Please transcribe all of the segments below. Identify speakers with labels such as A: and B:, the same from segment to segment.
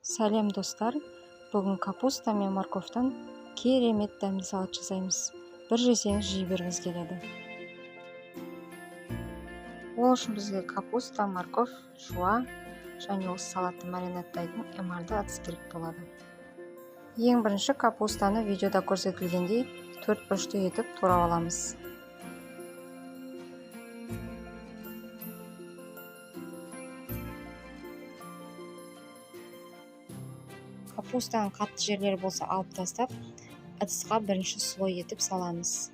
A: Сәлем достар, бүгін капуста мен морковтан керемет дәмді салат жасаймыз. Бір жесеңіз жей бергіңіз келеді. Ол үшін бізге капуста, морков, шуа және осы салатты маринадтайтын эмальді ыдыс керек болады. Ең бірінші капустаны видеода көрсетілгендей 4 бөлшекке етіп турап аламыз. Капустаның қатты жерлері болса алып тастап, ыдысқа бірінші слой етіп саламыз.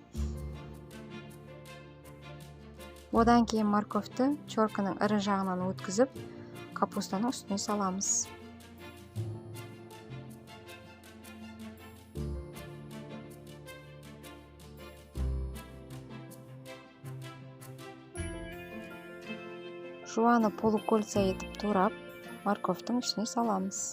A: Одан кейін морковты чорканың ірі жағынан өткізіп, капустаның үстіне саламыз. Жуаны полукольца етіп турап, морковтың үстіне саламыз.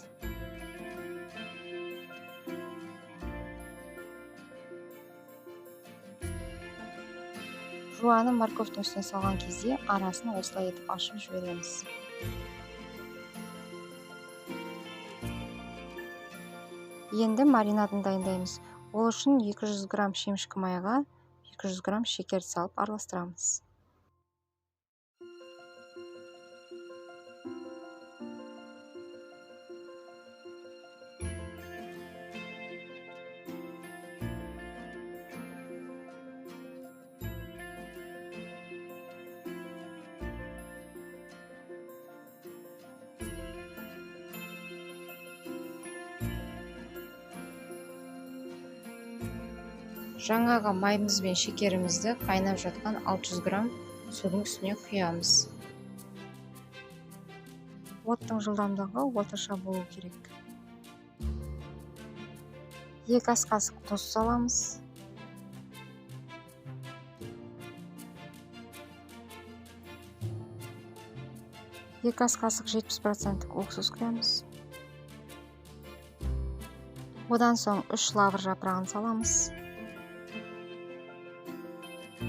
A: Жуаны морковтың үстіне салған кезде арасын осылай етіп ашып жібереміз. Енді маринадын дайындаймыз. Ол үшін 200 грамм шемішкі майға 200 грамм шекер салып араластырамыз. Жаңағы майымыз бен шекерімізді қайнап жатқан 600 грамм судың үстіне құямыз. Оттың жылдамдығы орташа болу керек. 2 ас қасық тұз саламыз. 2 ас қасық 70% уксус құямыз. Одан соң 3 лавр жапырағын саламыз.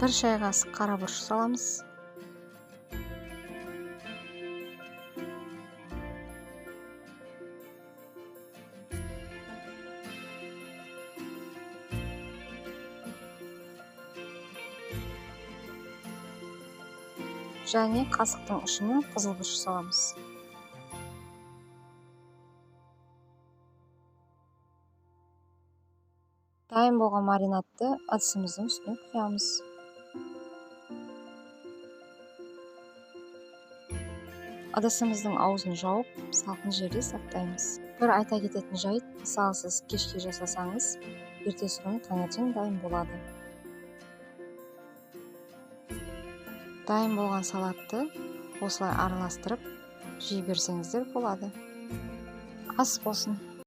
A: 1 шай қасық қара бұрыш саламыз. Және қасықтың ұшымен қызыл бұрыш саламыз. Дайын болған маринадты ыдысымыздың үстіне құямыз. Ыдысымыздың аузын жауып, салқын жерде сақтаймыз. Бір айта кететін жайт, мысалы сіз кешке жасасаңыз, ертесі күні таңертең дайын болады. Дайын болған салатты осылай араластырып жей берсеңіздер болады. Ас болсын.